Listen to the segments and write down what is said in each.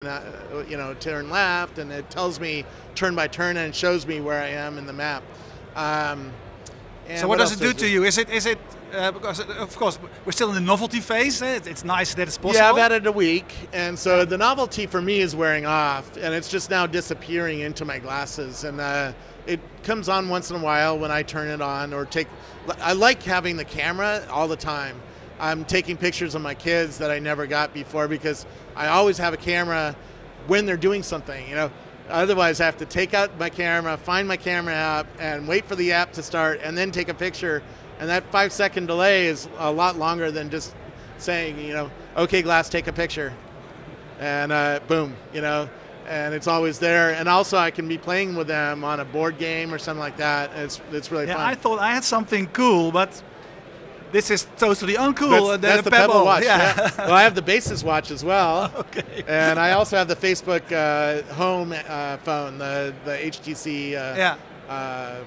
you know, turn left, and it tells me turn by turn and shows me where I am in the map. So what does it do to you? Is it because of course we're still in the novelty phase. It's nice that it's possible. Yeah, I've had it a week, and so the novelty for me is wearing off, and it's just now disappearing into my glasses. And it comes on once in a while when I turn it on or take. I like having the camera all the time. I'm taking pictures of my kids that I never got before because I always have a camera when they're doing something, you know. Otherwise, I have to take out my camera, find my camera app, and wait for the app to start, and then take a picture. And that 5-second delay is a lot longer than just saying, you know, okay, Glass, take a picture. And boom, you know, and it's always there. And also I can be playing with them on a board game or something like that. It's really fun. I thought I had something cool, but this is totally uncool. That's the Pebble watch. Yeah. Well, I have the Basis watch as well. Okay. And I also have the Facebook home phone, the HTC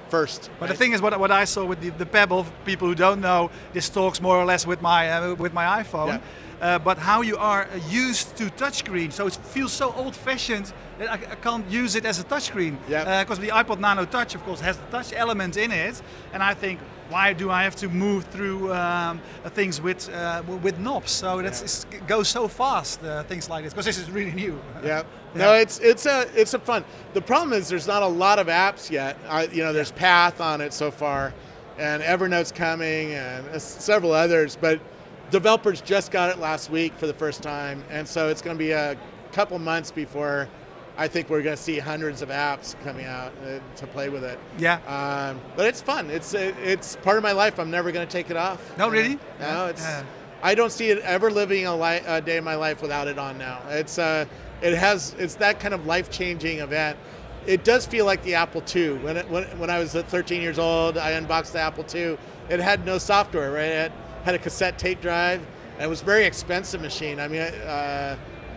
First. But the thing is, what I saw with the Pebble, people who don't know, this talks more or less with my iPhone. Yeah. But how you are used to touchscreen, so it feels so old-fashioned that I can't use it as a touchscreen. Because the iPod Nano Touch, of course, has the touch element in it, and I think, why do I have to move through things with knobs? So it goes so fast, things like this, because this is really new. Yeah. No, it's a fun. The problem is there's not a lot of apps yet. You know, there's Path on it so far, and Evernote's coming, and several others, but developers just got it last week for the first time, and so it's going to be a couple months before I think we're going to see hundreds of apps coming out to play with it. Yeah. But it's fun. It's part of my life. I'm never going to take it off. No, really? No, it's. I don't see it ever living a day of my life without it on now. It's that kind of life-changing event. It does feel like the Apple II. When I was 13 years old, I unboxed the Apple II. It had no software, right? It had a cassette tape drive, and it was a very expensive machine. I mean,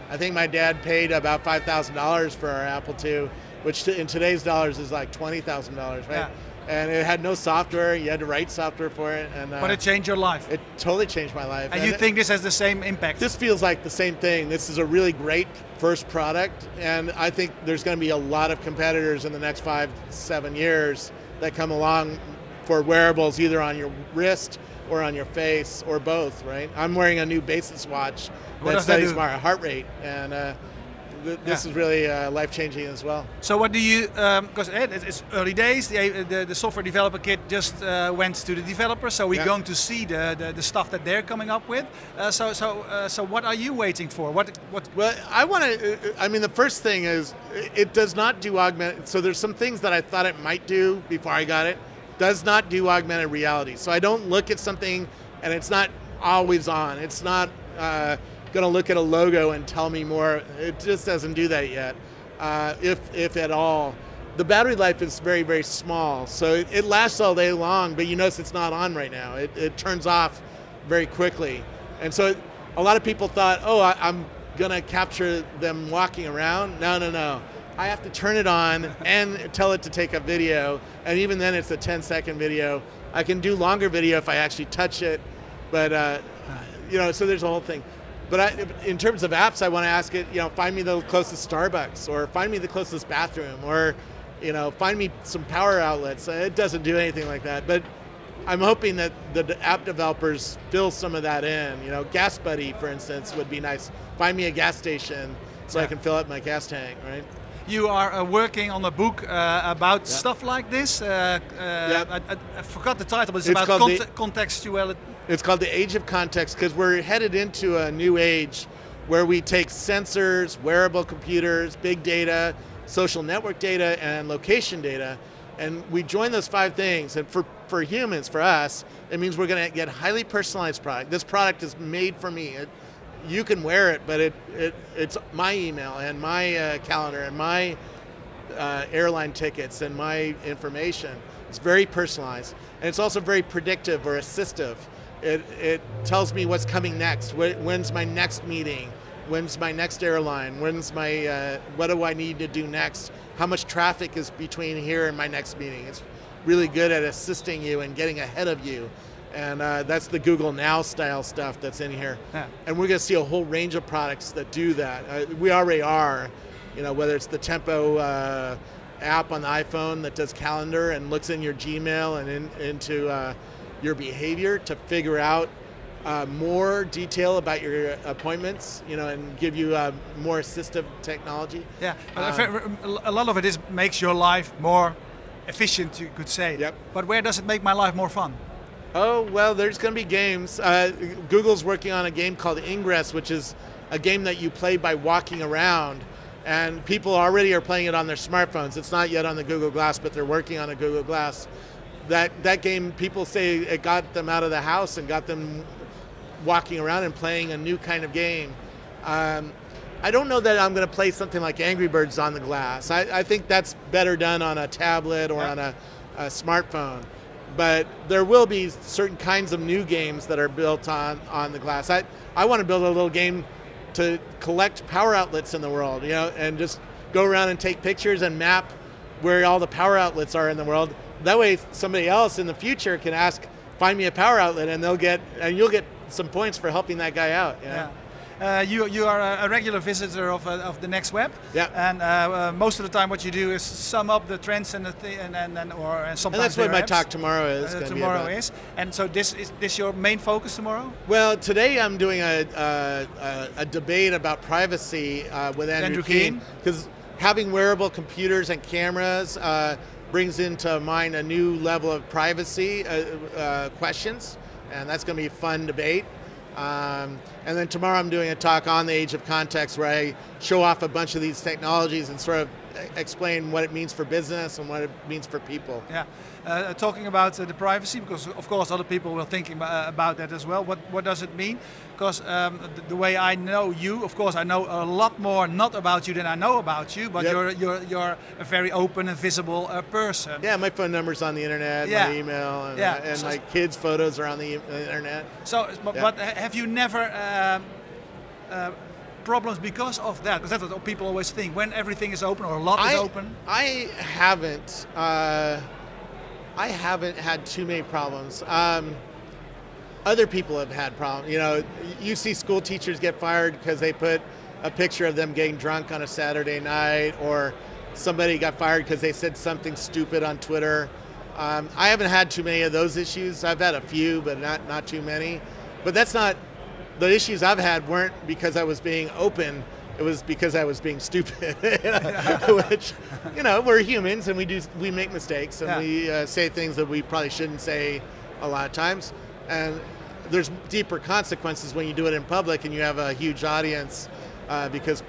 I think my dad paid about $5,000 for our Apple II, which in today's dollars is like $20,000, right? Yeah. And it had no software. You had to write software for it. And but it changed your life. It totally changed my life. And you think this has the same impact? This feels like the same thing. This is a really great first product, and I think there's going to be a lot of competitors in the next 5-7 years that come along for wearables, either on your wrist or on your face, or both, right? I'm wearing a new Basis watch that studies my heart rate, and this is really life-changing as well. So what do you, because it's early days, the software developer kit just went to the developer, so we're going to see the stuff that they're coming up with. So what are you waiting for? What? Well, I mean, the first thing is, it does not do augmented, so there's some things that I thought it might do before I got it. Does not do augmented reality. So I don't look at something and it's not always on. It's not going to look at a logo and tell me more. It just doesn't do that yet, if at all. The battery life is very, very small, so it lasts all day long, but you notice it's not on right now. It turns off very quickly. And so a lot of people thought, oh, I'm going to capture them walking around. No. I have to turn it on and tell it to take a video, and even then it's a 10-second video. I can do longer video if I actually touch it, but you know, so there's a whole thing. But in terms of apps, I want to ask it, you know, find me the closest Starbucks, or find me the closest bathroom, or, you know, find me some power outlets. It doesn't do anything like that, but I'm hoping that the app developers fill some of that in. You know, Gas Buddy, for instance, would be nice. Find me a gas station so I can fill up my gas tank, right? You are working on a book about stuff like this. I forgot the title, but it's about contextuality. It's called The Age of Context, because we're headed into a new age where we take sensors, wearable computers, big data, social network data, and location data, and we join those 5 things. And for humans, for us, it means we're going to get highly personalized product. This product is made for me. You can wear it, but it's my email and my calendar and my airline tickets and my information. It's very personalized, and it's also very predictive or assistive. It tells me what's coming next. When's my next meeting? When's my next airline? When's my what do I need to do next? How much traffic is between here and my next meeting? It's really good at assisting you and getting ahead of you. And that's the Google Now style stuff that's in here. Yeah. And we're going to see a whole range of products that do that. We already are, whether it's the Tempo app on the iPhone that does calendar and looks in your Gmail and into your behavior to figure out more detail about your appointments, and give you more assistive technology. Yeah, a lot of it makes your life more efficient, you could say. Yep. But where does it make my life more fun? Oh, well, there's going to be games. Google's working on a game called Ingress, which is a game that you play by walking around. And people already are playing it on their smartphones. It's not yet on the Google Glass, but they're working on a Google Glass. That game, people say it got them out of the house and got them walking around and playing a new kind of game. I don't know that I'm going to play something like Angry Birds on the glass. I think that's better done on a tablet or on a smartphone. But there will be certain kinds of new games that are built on the glass. I want to build a little game to collect power outlets in the world, and just go around and take pictures and map where all the power outlets are in the world. That way somebody else in the future can ask, find me a power outlet, and you'll get some points for helping that guy out. Yeah. You are a regular visitor of the Next Web, yeah. And most of the time, what you do is sum up the trends and sometimes. And that's what my talk tomorrow is. Tomorrow is, and so is this your main focus tomorrow? Well, today I'm doing a debate about privacy with Andrew Keen, because having wearable computers and cameras brings into mind a new level of privacy questions, and that's going to be a fun debate. And then tomorrow I'm doing a talk on the age of context where I show off a bunch of these technologies and sort of explain what it means for business and what it means for people. Yeah, talking about the privacy, because of course other people will think about that as well. What does it mean? Because the way I know you, of course I know a lot more not about you than I know about you, but yep. you're a very open and visible person. Yeah, my phone number's on the internet, my email, and my kids' photos are on the internet. So, but have you never problems because of that? Because that's what people always think. When everything is open or a lot is open. I haven't had too many problems. Other people have had problems. You see school teachers get fired because they put a picture of them getting drunk on a Saturday night, or somebody got fired because they said something stupid on Twitter. I haven't had too many of those issues. I've had a few, but not too many. But that's not. The issues I've had weren't because I was being open. It was because I was being stupid. Which, we're humans and we make mistakes and we say things that we probably shouldn't say a lot of times. And there's deeper consequences when you do it in public and you have a huge audience because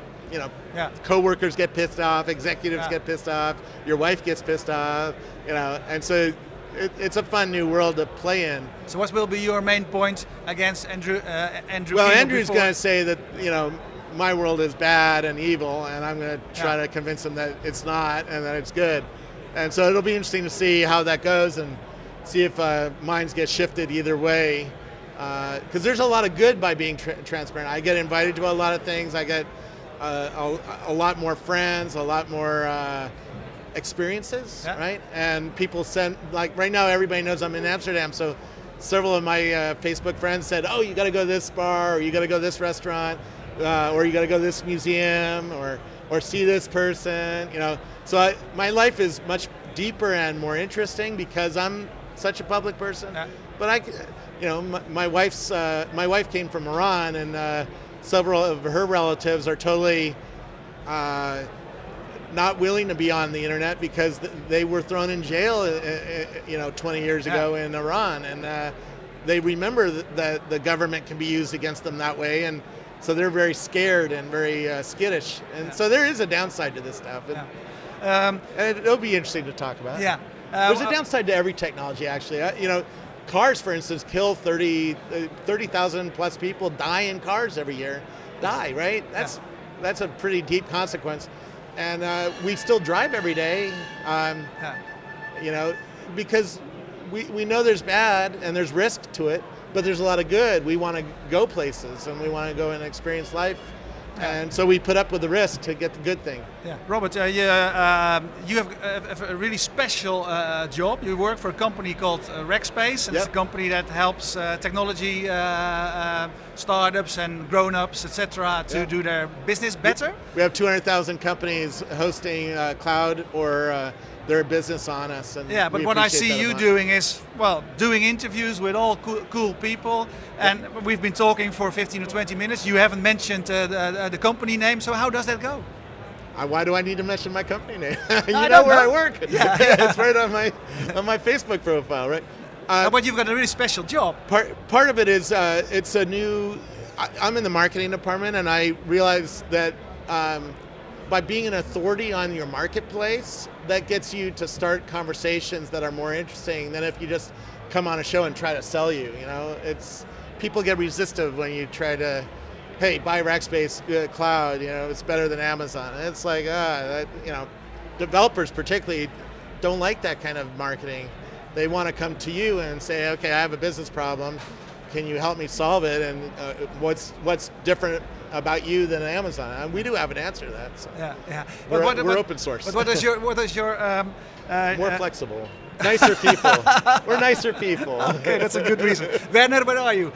coworkers get pissed off, executives get pissed off, your wife gets pissed off, and so. It's a fun new world to play in. So what will be your main point against Andrew? Well, Andrew's going to say that my world is bad and evil, and I'm going to try to convince him that it's not and that it's good. And so it'll be interesting to see how that goes and see if minds get shifted either way. Because there's a lot of good by being transparent. I get invited to a lot of things. I get a lot more friends, a lot more experiences, right? And people send, like right now everybody knows I'm in Amsterdam, so several of my Facebook friends said, oh, you got to go to this bar, or you got to go to this restaurant, or you got to go to this museum, or see this person, So my life is much deeper and more interesting because I'm such a public person. But my wife came from Iran, and several of her relatives are totally not willing to be on the internet because they were thrown in jail, 20 years ago in Iran, and they remember that the government can be used against them that way, and so they're very scared and very skittish, and so there is a downside to this stuff. And it'll be interesting to talk about. There's a downside to every technology, actually. Cars, for instance, kill 30,000 plus people die in cars every year. Right? That's a pretty deep consequence. And we still drive every day, because we know there's bad and there's risk to it, but there's a lot of good. We want to go places and we want to go and experience life. And so we put up with the risk to get the good thing. Yeah, Robert, you have a really special job. You work for a company called Rackspace, and it's a company that helps technology startups and grown-ups, etc., to do their business better. We have 200,000 companies hosting cloud or their business on us. And yeah, but what I see you doing is, well, doing interviews with all cool people, and we've been talking for 15 or 20 minutes. You haven't mentioned the company name, so how does that go? Why do I need to mention my company name? You know where I work. Yeah. It's right on my Facebook profile, right? But you've got a really special job. Part of it is it's a new. I'm in the marketing department, and I realized that by being an authority on your marketplace, that gets you to start conversations that are more interesting than if you just come on a show and try to sell you. You know, people get resistive when you try to, hey, buy Rackspace Cloud. You know, it's better than Amazon. And it's like, developers particularly don't like that kind of marketing. They want to come to you and say, okay, I have a business problem. Can you help me solve it? And what's different about you than Amazon? And we do have an answer to that. So. Yeah. We're open source. But what is your more flexible, nicer people. We're nicer people. Okay, that's a good reason. Werner, where are you?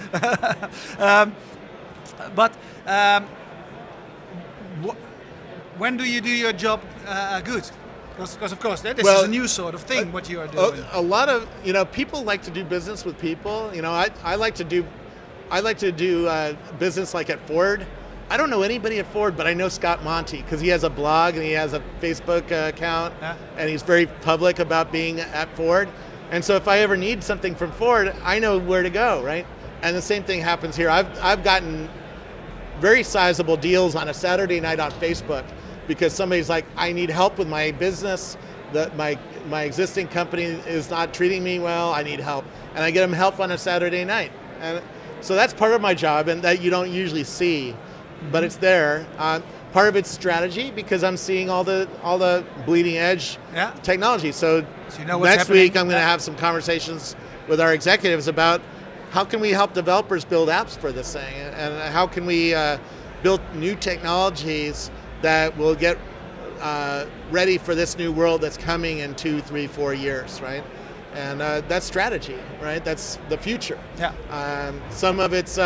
When do you do your job good? Because of course, this is a new sort of thing. What you are doing. A lot of people like to do business with people. I like to do business like at Ford. I don't know anybody at Ford, but I know Scott Monty because he has a blog and he has a Facebook account, and he's very public about being at Ford. And so if I ever need something from Ford, I know where to go, right? And the same thing happens here. I've gotten very sizable deals on a Saturday night on Facebook because somebody's like, I need help with my business. My existing company is not treating me well. I need help, and I get them help on a Saturday night. And so that's part of my job, and that you don't usually see, but it's there. Part of it's strategy because I'm seeing all the bleeding edge technology. So next week I'm going to have some conversations with our executives about how can we help developers build apps for this thing, and how can we build new technologies that will get ready for this new world that's coming in 2, 3, 4 years, right? And that's strategy, right? That's the future. Yeah. Some of it's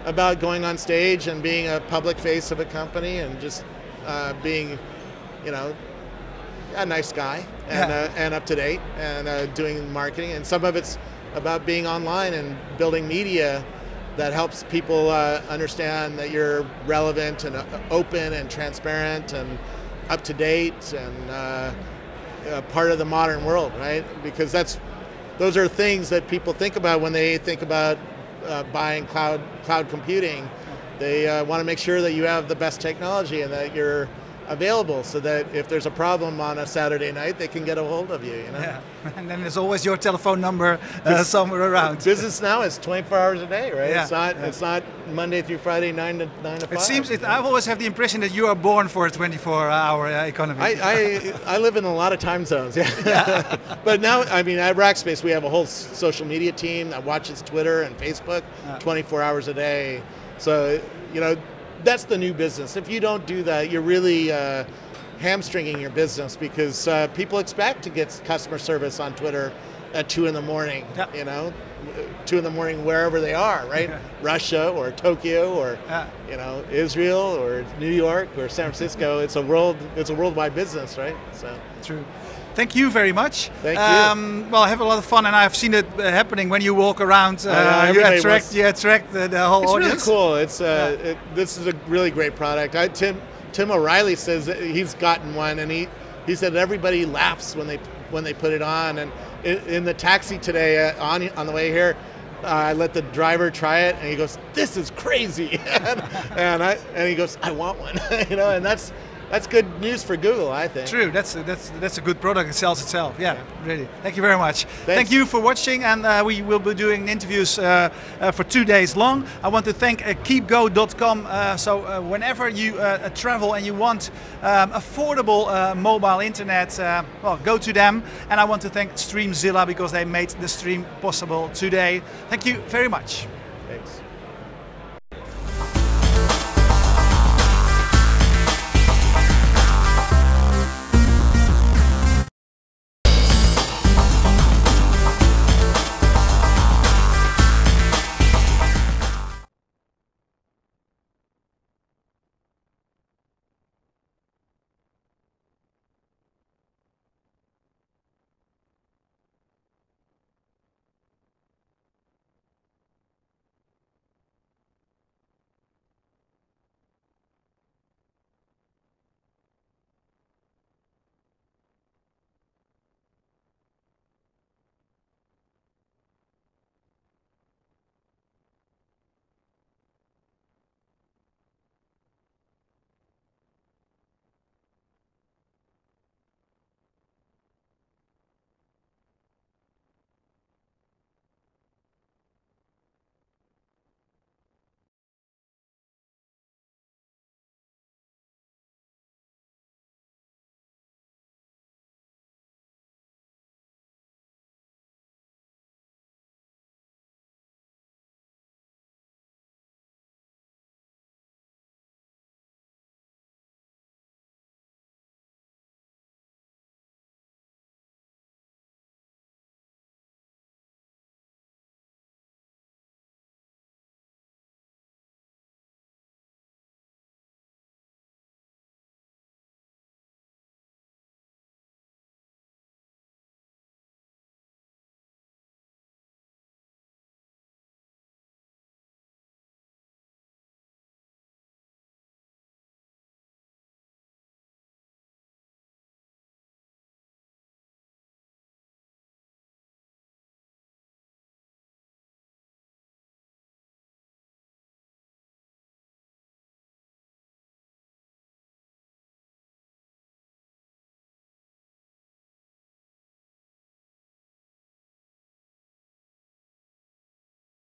about going on stage and being a public face of a company and just being, a nice guy and up to date and doing marketing. And some of it's about being online and building media that helps people understand that you're relevant and open and transparent and up to date and part of the modern world, right? Because those are things that people think about when they think about buying cloud computing. They want to make sure that you have the best technology and that you're available so that if there's a problem on a Saturday night, they can get a hold of you. Yeah, and then there's always your telephone number somewhere around. Business now is 24 hours a day, right? Yeah. It's not Monday through Friday, 9 to 5. It seems I always have the impression that you are born for a 24-hour economy. I live in a lot of time zones. Yeah. But now, at Rackspace, we have a whole social media team that watches Twitter and Facebook 24 hours a day. So that's the new business. If you don't do that, you're really hamstringing your business because people expect to get customer service on Twitter at 2 in the morning, 2 in the morning wherever they are, right? Russia or Tokyo or Israel or New York or San Francisco. It's a worldwide business, right? So true. Thank you very much. Thank you. Well, have a lot of fun, and I've seen it happening when you walk around. You attract the whole audience. It's really cool. This is a really great product. Tim O'Reilly says that he's gotten one, and he said everybody laughs when they put it on. And in the taxi today on the way here, I let the driver try it, and he goes, "This is crazy," and he goes, "I want one," and that's good news for Google, I think. True, that's a good product. It sells itself. Yeah, really. Thank you very much. Thanks. Thank you for watching, and we will be doing interviews for 2 days long. I want to thank keepgo.com. So whenever you travel and you want affordable mobile internet, go to them. And I want to thank Streamzilla because they made the stream possible today. Thank you very much. Thanks.